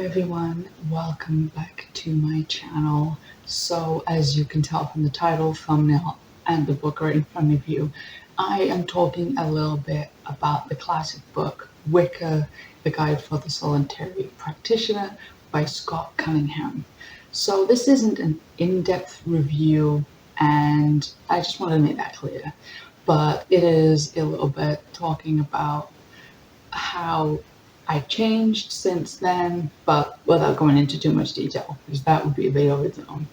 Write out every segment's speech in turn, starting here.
everyone, welcome back to my channel. So as you can tell from the title, thumbnail, and the book right in front of you, I am talking a little bit about the classic book Wicca, The Guide for the Solitary Practitioner by Scott Cunningham. So this isn't an in-depth review, and I just want to make that clear, but it is a little bit talking about how I've changed since then, but without going into too much detail, because that would be a video of its own.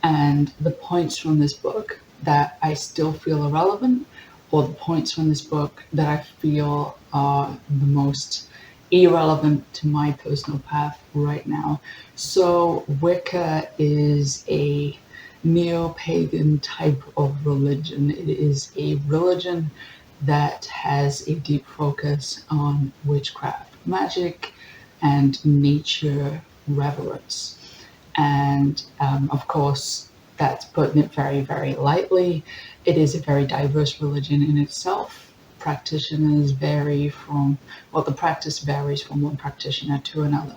And the points from this book that I still feel are relevant, or the points from this book that I feel are the most irrelevant to my personal path right now. So Wicca is a neo-pagan type of religion. It is a religion that has a deep focus on witchcraft, magic, and nature reverence. And of course, that's putting it very, very lightly. It is a very diverse religion in itself. Practitioners vary from, well, the practice varies from one practitioner to another.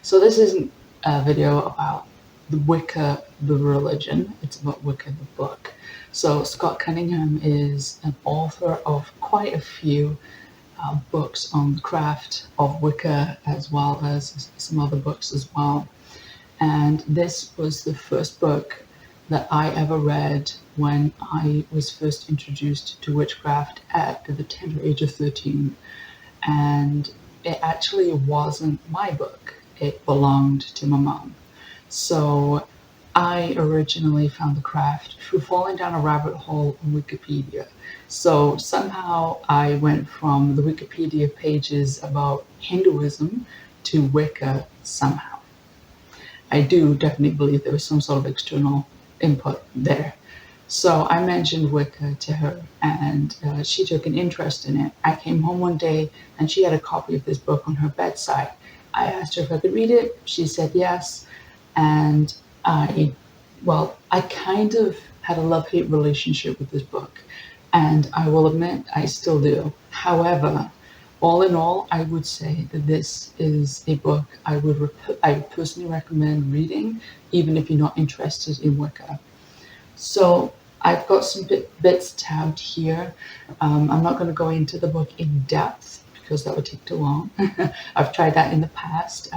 So this isn't a video about the Wicca, the religion. It's about Wicca, the book. So Scott Cunningham is an author of quite a few books on the craft of Wicca, as well as some other books as well. And this was the first book that I ever read when I was first introduced to witchcraft at the tender age of 13. And it actually wasn't my book. It belonged to my mom. So I originally found the craft through falling down a rabbit hole on Wikipedia. So somehow I went from the Wikipedia pages about Hinduism to Wicca somehow. I do definitely believe there was some sort of external input there. So I mentioned Wicca to her, and she took an interest in it. I came home one day and she had a copy of this book on her bedside. I asked her if I could read it. She said yes. And I kind of had a love-hate relationship with this book, and I will admit I still do. However, all in all, I would say that this is a book I would personally recommend reading, even if you're not interested in Wicca. So I've got some bits tabbed here. I'm not going to go into the book in depth because that would take too long. I've tried that in the past.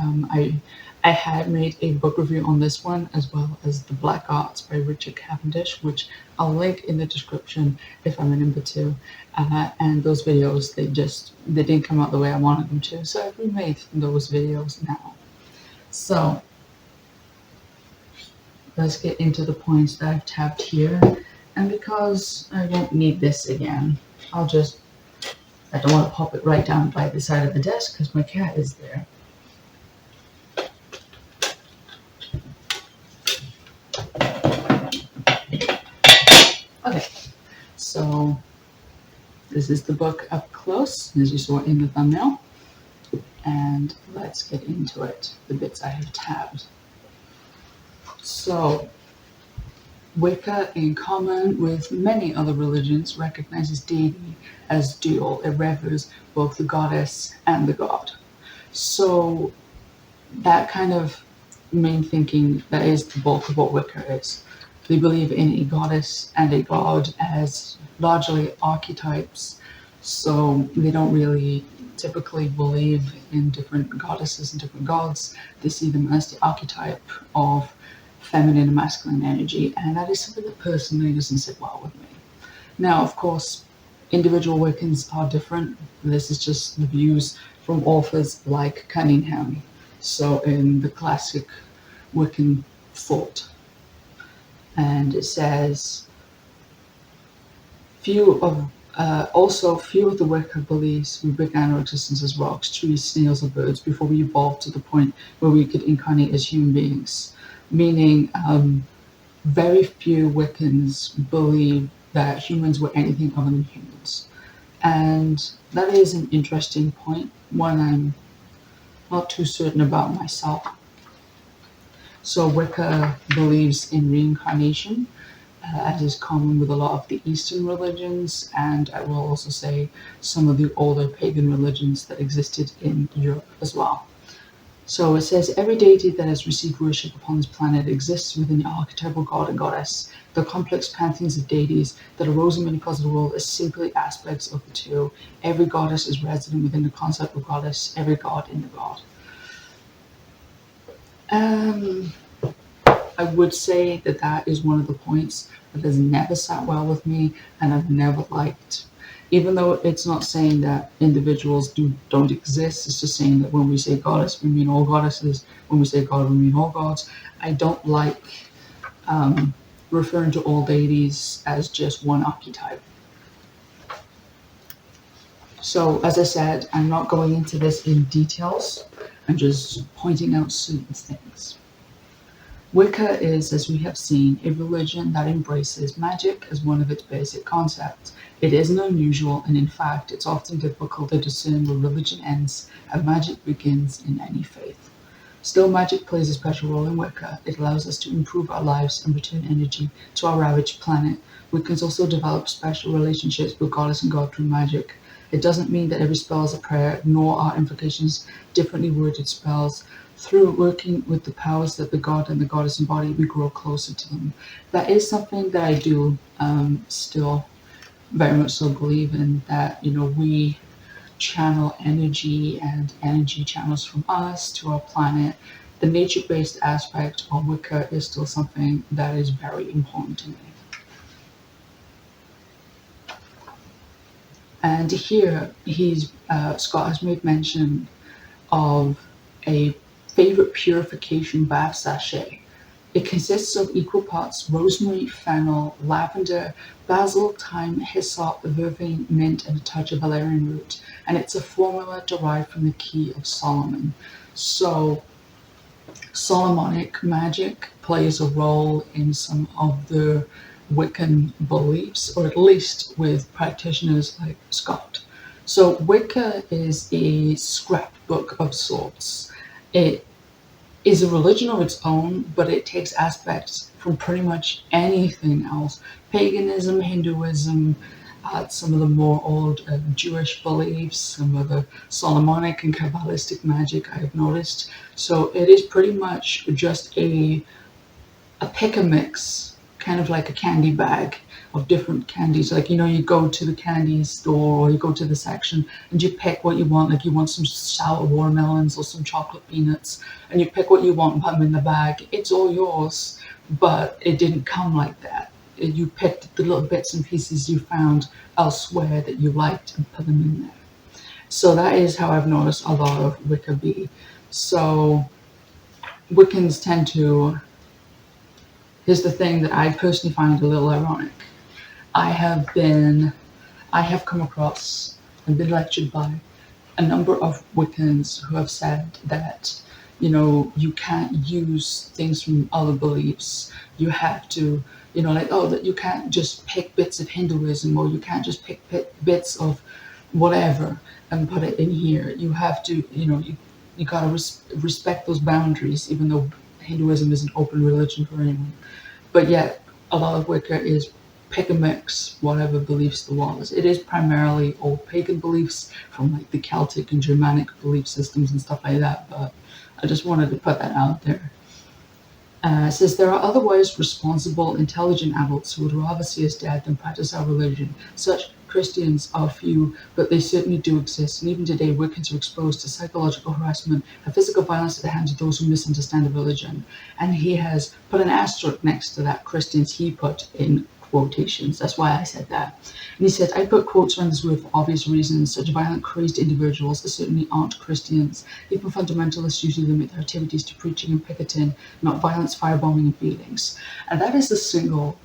I had made a book review on this one, as well as The Black Arts by Richard Cavendish, which I'll link in the description if I'm remember to. And those videos, they didn't come out the way I wanted them to, so I've remade those videos now. So let's get into the points that I've tabbed here. And because I won't need this again, I don't want to pop it right down by the side of the desk because my cat is there. Okay, so this is the book up close, as you saw in the thumbnail, and let's get into it, the bits I have tabbed. So, Wicca, in common with many other religions, recognizes deity as dual. It reveres both the goddess and the god. So, that kind of main thinking, that is the bulk of what Wicca is. They believe in a goddess and a god as largely archetypes, so they don't really typically believe in different goddesses and different gods. They see them as the archetype of feminine and masculine energy, and that is something that personally doesn't sit well with me. Now, of course, individual Wiccans are different. This is just the views from authors like Cunningham, so in the classic Wiccan thought. And it says, few of the Wicca beliefs we began our existence as rocks, trees, snails, or birds before we evolved to the point where we could incarnate as human beings. Meaning, very few Wiccans believe that humans were anything other than humans. And that is an interesting point, one I'm not too certain about myself. So Wicca believes in reincarnation, as is common with a lot of the Eastern religions, and I will also say some of the older pagan religions that existed in Europe as well. So it says every deity that has received worship upon this planet exists within the archetypal god and goddess. The complex pantheons of deities that arose in many parts of the world are simply aspects of the two. Every goddess is resident within the concept of goddess, every god in the god. Um, I would say that that is one of the points that has never sat well with me and I've never liked. Even though it's not saying that individuals don't exist, it's just saying that when we say goddess, we mean all goddesses. When we say god, we mean all gods. I don't like referring to all deities as just one archetype. So, as I said, I'm not going into this in details. I'm just pointing out certain things. Wicca is, as we have seen, a religion that embraces magic as one of its basic concepts. It isn't unusual, and in fact, it's often difficult to discern where religion ends and magic begins in any faith. Still, magic plays a special role in Wicca. It allows us to improve our lives and return energy to our ravaged planet. Wiccans also develop special relationships with goddess and god through magic. It doesn't mean that every spell is a prayer, nor are invocations differently worded spells. Through working with the powers that the god and the goddess embody, we grow closer to them. That is something that I do still very much so believe in, that, we channel energy and energy channels from us to our planet. The nature-based aspect of Wicca is still something that is very important to me. And here, Scott has made mention of a favorite purification bath sachet. It consists of equal parts rosemary, fennel, lavender, basil, thyme, hyssop, vervain, mint, and a touch of valerian root. And it's a formula derived from the Key of Solomon. So Solomonic magic plays a role in some of the Wiccan beliefs, or at least with practitioners like Scott. So Wicca is a scrapbook of sorts. It is a religion of its own, but it takes aspects from pretty much anything else. Paganism, Hinduism, some of the more old Jewish beliefs, some of the Solomonic and Kabbalistic magic I've noticed. So it is pretty much just a pick a mix, kind of like a candy bag of different candies. Like, you go to the candy store or you go to the section and you pick what you want. Like, you want some sour watermelons or some chocolate peanuts, and you pick what you want and put them in the bag. It's all yours, but it didn't come like that. You picked the little bits and pieces you found elsewhere that you liked and put them in there. So that is how I've noticed a lot of Wicca be. So Wiccans tend to, here's the thing that I personally find a little ironic. I have come across and been lectured by a number of Wiccans who have said that, you can't use things from other beliefs. You have to, that you can't just pick bits of Hinduism, or you can't just pick bits of whatever and put it in here. You have to, you gotta respect those boundaries, even though Hinduism is an open religion for anyone. But yet, a lot of Wicca is pick a mix, whatever beliefs there was. It is primarily old pagan beliefs from like the Celtic and Germanic belief systems and stuff like that, but I just wanted to put that out there. It says, there are otherwise responsible, intelligent adults who would rather see us dead than practice our religion. Such Christians are few, but they certainly do exist, and even today Wiccans are exposed to psychological harassment and physical violence at the hands of those who misunderstand the religion. And he has put an asterisk next to that Christians, he put in quotations. That's why I said that. And he said, I put quotes around this word for obvious reasons. Such violent, crazed individuals certainly aren't Christians. Even fundamentalists usually limit their activities to preaching and picketing, not violence, firebombing, and beatings. And that is the single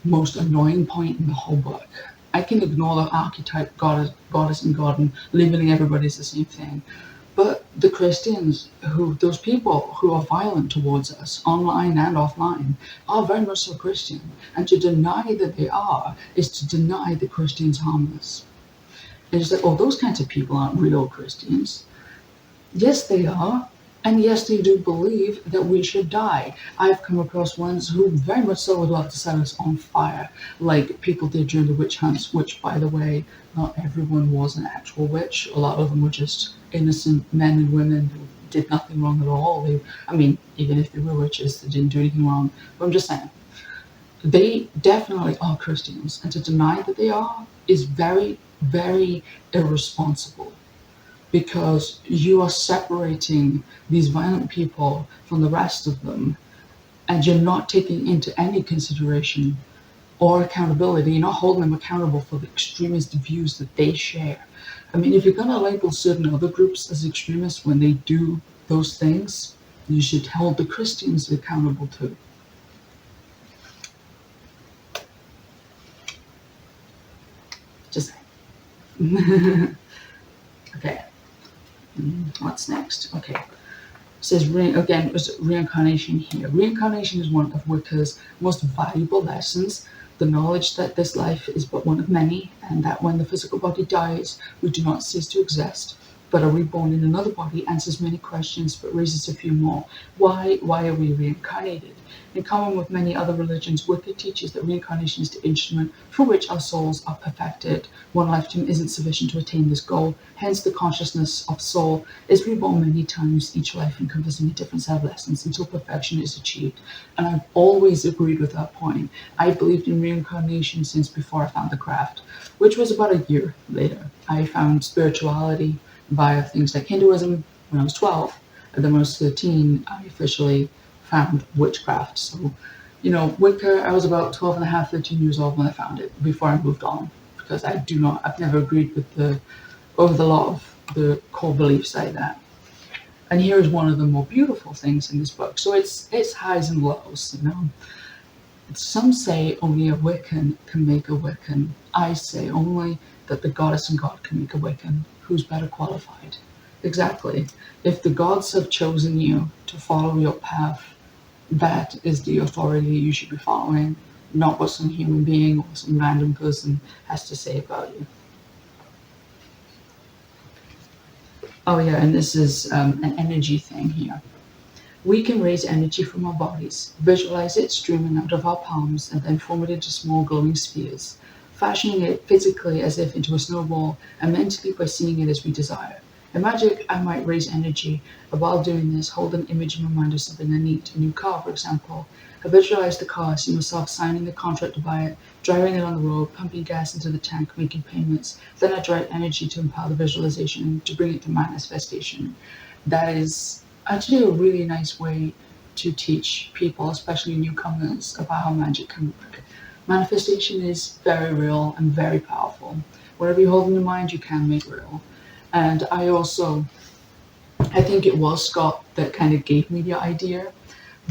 most annoying point in the whole book. I can ignore the archetype goddess and god and labeling everybody as the same thing. But the Christians, those people who are violent towards us, online and offline, are very much so Christian. And to deny that they are is to deny that Christians harm us. And it's like, those kinds of people aren't real Christians. Yes, they are. And yes, they do believe that we should die. I've come across ones who very much so would love to set us on fire, like people did during the witch hunts, which, by the way, not everyone was an actual witch. A lot of them were just innocent men and women who did nothing wrong at all. I mean, even if they were witches, they didn't do anything wrong. But I'm just saying, they definitely are Christians, and to deny that they are is very, very irresponsible, because you are separating these violent people from the rest of them, and you're not taking into any consideration or accountability. You're not holding them accountable for the extremist views that they share. I mean, if you're going to label certain other groups as extremists when they do those things, you should hold the Christians accountable too. Just saying. Okay. What's next? Okay. It says, again, it was reincarnation here. Reincarnation is one of Wicca's most valuable lessons. The knowledge that this life is but one of many, and that when the physical body dies, we do not cease to exist, but are reborn in another body, answers many questions, but raises a few more. Why are we reincarnated? In common with many other religions, Wicca teaches that reincarnation is the instrument for which our souls are perfected. One lifetime isn't sufficient to attain this goal, hence the consciousness of soul is reborn many times, each life encompassing a different set of lessons until perfection is achieved. And I've always agreed with that point. I believed in reincarnation since before I found the craft, which was about a year later. I found spirituality via things like Hinduism when I was 12, and then when I was 13, I officially found witchcraft. So, Wicca, I was about 12 and a half, 13 years old when I found it, before I moved on, because I've never agreed with a lot of the core beliefs like that. And here is one of the more beautiful things in this book. So it's highs and lows, Some say only a Wiccan can make a Wiccan. I say only that the goddess and God can make a Wiccan. Who's better qualified? Exactly. If the gods have chosen you to follow your path, that is the authority you should be following, not what some human being or some random person has to say about you. Oh yeah, and this is an energy thing here. We can raise energy from our bodies, visualize it streaming out of our palms, and then form it into small glowing spheres, fashioning it physically as if into a snowball, and mentally by seeing it as we desire. In magic, I might raise energy, but while doing this, hold an image in my mind of something I need, a new car, for example. I visualize the car, see myself signing the contract to buy it, driving it on the road, pumping gas into the tank, making payments. Then I direct energy to empower the visualization, to bring it to manifestation. That is actually a really nice way to teach people, especially newcomers, about how magic can work. Manifestation is very real and very powerful. Whatever you hold in your mind, you can make real. And I think it was Scott that kind of gave me the idea,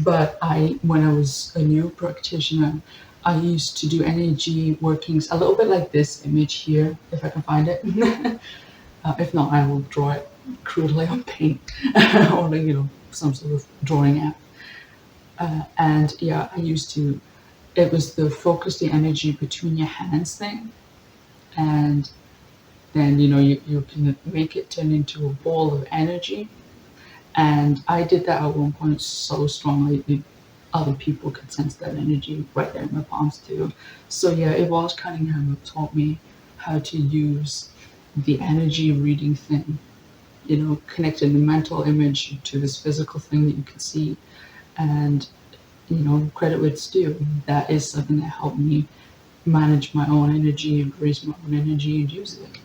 but when I was a new practitioner, I used to do energy workings a little bit like this image here, if I can find it. If not, I will draw it crudely on paint or some sort of drawing app. And yeah, it was the focus the energy between your hands thing, and then you can make it turn into a ball of energy. And I did that at one point so strongly, other people could sense that energy right there in my palms too. So yeah, it was Cunningham who taught me how to use the energy reading thing, connecting the mental image to this physical thing that you can see. And credit where it's due, that is something that helped me manage my own energy, raise my own energy, and use it.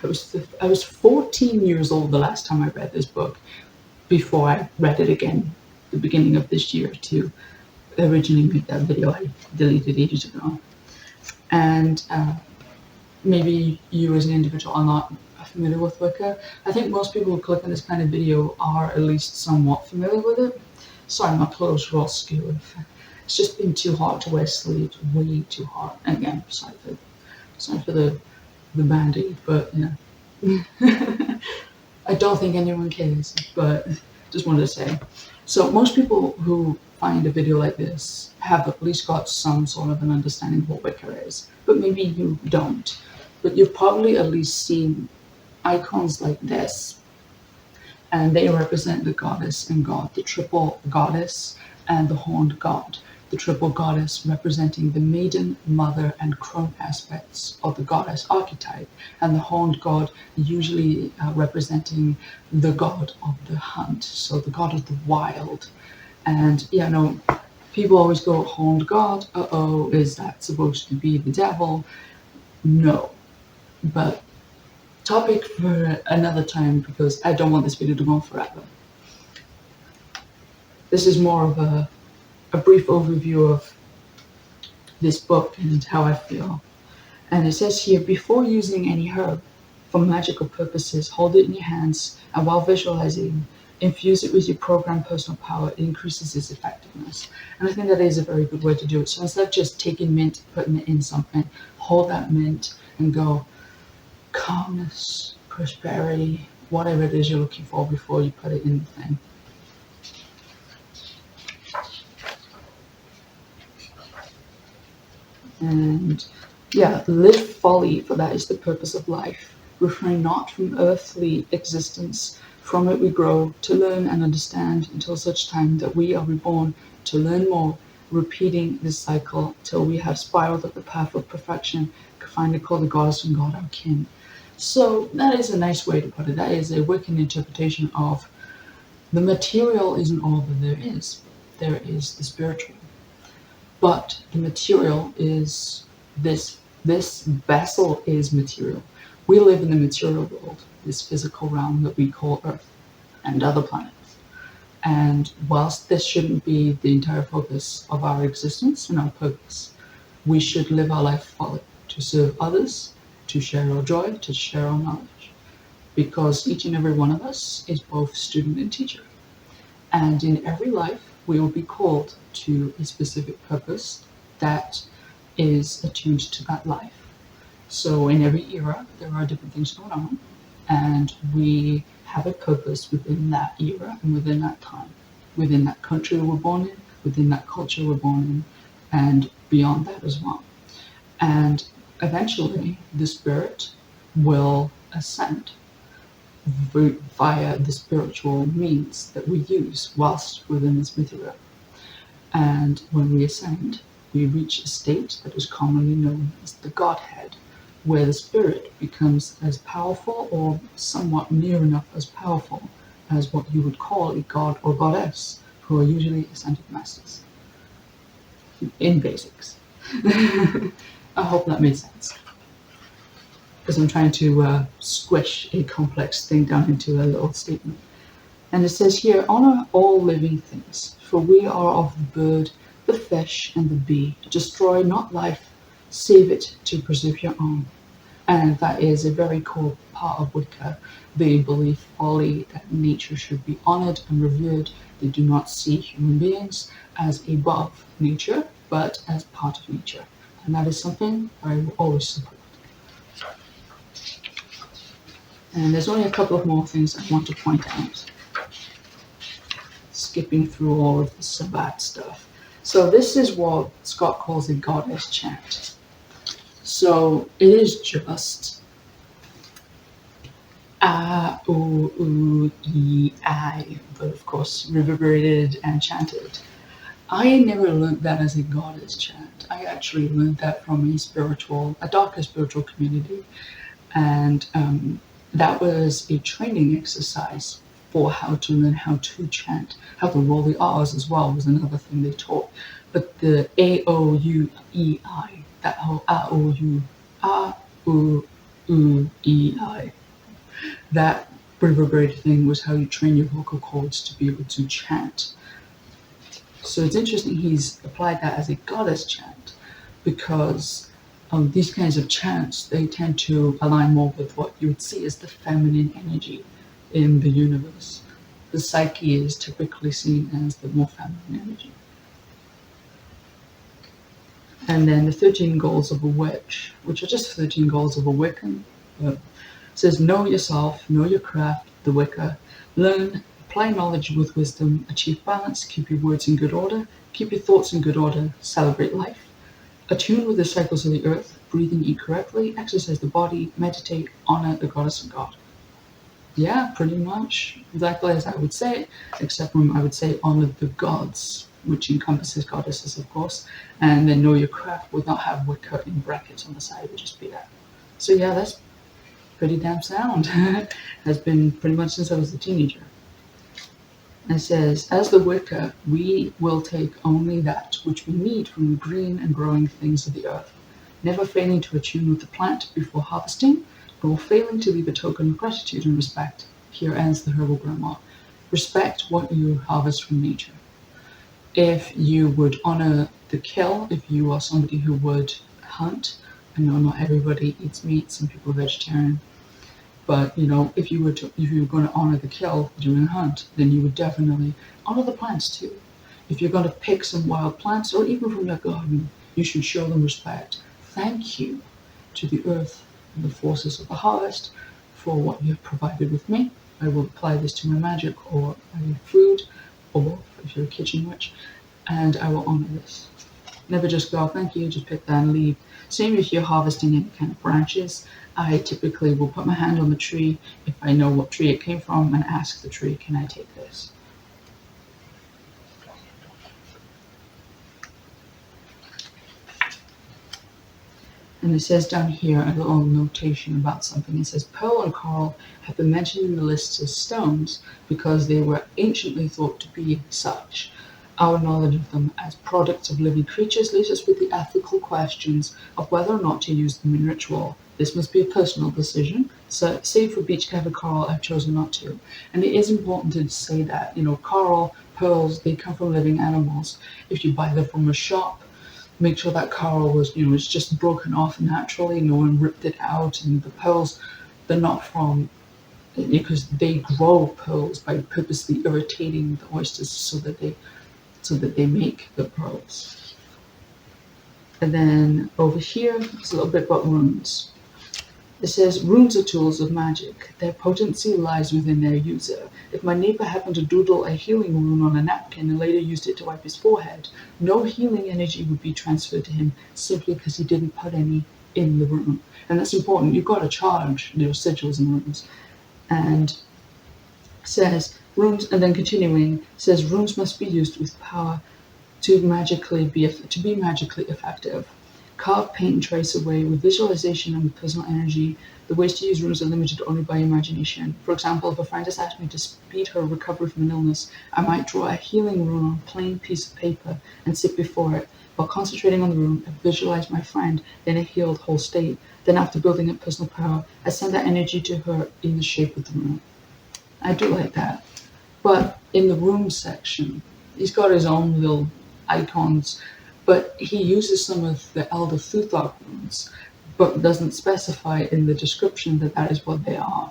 I was 14 years old the last time I read this book, before I read it again the beginning of this year to originally make that video I deleted ages ago. And maybe you as an individual are not familiar with Wicca. I think most people who click on this kind of video are at least somewhat familiar with it. Sorry, my clothes are all skewed. It's just been too hot to wear sleeves, way too hot. And again, sorry for the band-aid, but I don't think anyone cares, but just wanted to say. So most people who find a video like this have at least got some sort of an understanding of what Wicca is, but maybe you don't. But you've probably at least seen icons like this, and they represent the goddess and god, the triple goddess and the horned god. the triple goddess representing the maiden, mother, and crone aspects of the goddess archetype, and the horned god usually representing the god of the hunt, so the god of the wild. And yeah, no, people always go, horned god, uh-oh, is that supposed to be the devil? No, but topic for another time, because I don't want this video to go on forever. This is more of a brief overview of this book and how I feel. And it says here, before using any herb for magical purposes, hold it in your hands, and while visualizing, infuse it with your programmed personal power. It increases its effectiveness. And I think that is a very good way to do it. So instead of just taking mint, putting it in something, hold that mint and go, calmness, prosperity, whatever it is you're looking for before you put it in the thing. And yeah, live folly, for that is the purpose of life. Refrain not from earthly existence. From it we grow to learn and understand until such time that we are reborn to learn more, repeating this cycle till we have spiraled up the path of perfection, finally call the goddess and god our kin. So that is a nice way to put it. That is a Wiccan interpretation of the material isn't all that there is. There is the spiritual. But the material is this vessel is material. We live in the material world, this physical realm that we call Earth and other planets. And whilst this shouldn't be the entire focus of our existence and our purpose, we should live our life fully to serve others, to share our joy, to share our knowledge. Because each and every one of us is both student and teacher. And in every life, we will be called to a specific purpose that is attuned to that life. So in every era, there are different things going on, and we have a purpose within that era and within that time, within that country we're born in, within that culture we're born in, and beyond that as well. And eventually, the spirit will ascend via the spiritual means that we use whilst within this material. And when we ascend, we reach a state that is commonly known as the Godhead, where the spirit becomes as powerful or somewhat near enough as powerful as what you would call a god or goddess, who are usually ascended masters. In basics. I hope that made sense. Because I'm trying to squish a complex thing down into a little statement. And it says here, honor all living things, for we are of the bird, the fish, and the bee. Destroy not life, save it to preserve your own. And that is a very core part of Wicca. They believe fully that nature should be honored and revered. They do not see human beings as above nature, but as part of nature. And that is something I will always support. And there's only a couple of more things I want to point out. Skipping through all of the Sabbat stuff. So this is what Scott calls a goddess chant. So it is just ah, ooh, ooh, ee, I, but of course reverberated and chanted. I never learned that as a goddess chant. I actually learned that from a darker spiritual community. And that was a training exercise for how to learn how to chant. How to roll the R's as well was another thing they taught. But the A-O-U-E-I, that whole A-O-U, A-O-U-E-I, that reverberated thing was how you train your vocal cords to be able to chant. So it's interesting he's applied that as a goddess chant, because these kinds of chants, they tend to align more with what you would see as the feminine energy in the universe. The psyche is typically seen as the more feminine energy. And then the 13 goals of a witch, which are just 13 goals of a Wiccan, says know yourself, know your craft, the Wicca, learn, apply knowledge with wisdom, achieve balance, keep your words in good order, keep your thoughts in good order, celebrate life, attune with the cycles of the earth, breathe and eat correctly, exercise the body, meditate, honor the goddess and god. Yeah, pretty much exactly as I would say, except when I would say honor the gods which encompasses goddesses, of course, and then Know Your Craft would not have Wicca in brackets on the side, it would just be that. So yeah, that's pretty damn sound. Has been pretty much since I was a teenager. It says, as the Wicca, we will take only that which we need from the green and growing things of the earth, never failing to attune with the plant before harvesting, nor failing to leave a token of gratitude and respect. Here ends the herbal grandma. Respect what you harvest from nature. If you would honor the kill, if you are somebody who would hunt, I know not everybody eats meat, some people are vegetarian, but if you were going to honor the kill during a hunt, then you would definitely honor the plants too. If you're going to pick some wild plants or even from your garden, you should show them respect. Thank you to the earth and the forces of the harvest for what you have provided with me. I will apply this to my magic or my food, or if you're a kitchen witch, and I will honor this. Never just go, thank you, just pick that and leave. Same if you're harvesting any kind of branches. I typically will put my hand on the tree if I know what tree it came from and ask the tree, can I take this? And it says down here a little notation about something. It says pearl and coral have been mentioned in the lists as stones because they were anciently thought to be such. Our knowledge of them as products of living creatures leaves us with the ethical questions of whether or not to use them in ritual. This must be a personal decision. So, save for beach covered coral, I've chosen not to. And it is important to say that, coral, pearls, they come from living animals. If you buy them from a shop, make sure that coral was, it's just broken off naturally. No one ripped it out. And the pearls, they're not from, because they grow pearls by purposely irritating the oysters so that they make the pearls. And then over here, it's a little bit about runes. It says, runes are tools of magic. Their potency lies within their user. If my neighbor happened to doodle a healing rune on a napkin and later used it to wipe his forehead, no healing energy would be transferred to him simply because he didn't put any in the rune. And that's important. You've got to charge your sigils and runes. And says, runes, and then continuing, says runes must be used with power to be magically effective. Carve, paint, and trace away with visualization and with personal energy. The ways to use runes are limited only by imagination. For example, if a friend has asked me to speed her recovery from an illness, I might draw a healing rune on a plain piece of paper and sit before it. While concentrating on the rune, I visualize my friend in a healed whole state. Then after building up personal power, I send that energy to her in the shape of the rune. I do like that. But in the rune section, he's got his own little icons, but he uses some of the Elder Thuthog runes, but doesn't specify in the description that that is what they are.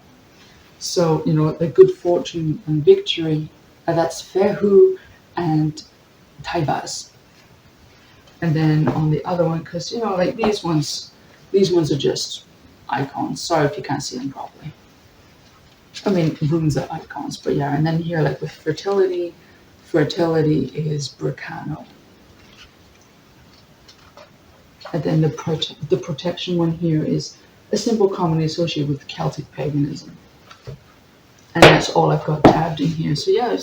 So, the good fortune and victory, that's Fehu and Taibas. And then on the other one, because, these ones are just icons. Sorry if you can't see them properly. I mean, runes are icons, but yeah. And then here, with fertility is Bricano. And then the protection one here is a simple commonly associated with Celtic paganism. And that's all I've got tabbed in here. So yeah,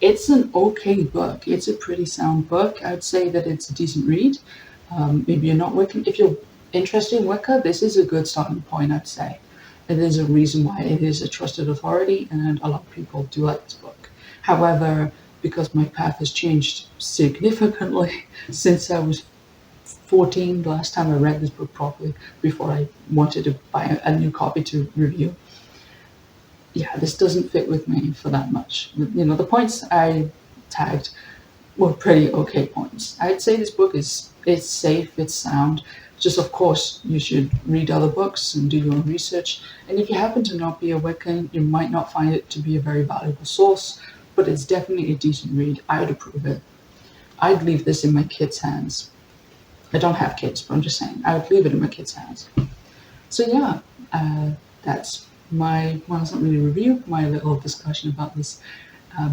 it's an okay book. It's a pretty sound book. I'd say that it's a decent read. Maybe you're not Wiccan. If you're interested in Wicca, this is a good starting point, I'd say. And there's a reason why it is a trusted authority, and a lot of people do like this book. However, because my path has changed significantly since I was 14, the last time I read this book properly, before I wanted to buy a new copy to review. Yeah, this doesn't fit with me for that much. The points I tagged were pretty okay points. I'd say this book it's safe, it's sound. Just, of course, you should read other books and do your own research. And if you happen to not be a Wiccan, you might not find it to be a very valuable source, but it's definitely a decent read. I would approve it. I'd leave this in my kids' hands. I don't have kids, but I'm just saying, I would leave it in my kids' hands. So yeah, that's my, well, it's not really a review, my little discussion about this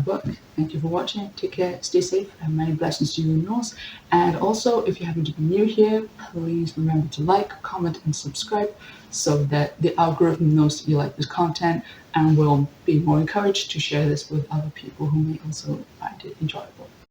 book. Thank you for watching. Take care, stay safe, and many blessings to you and yours. And also, if you happen to be new here, please remember to like, comment, and subscribe so that the algorithm knows that you like this content and will be more encouraged to share this with other people who may also find it enjoyable.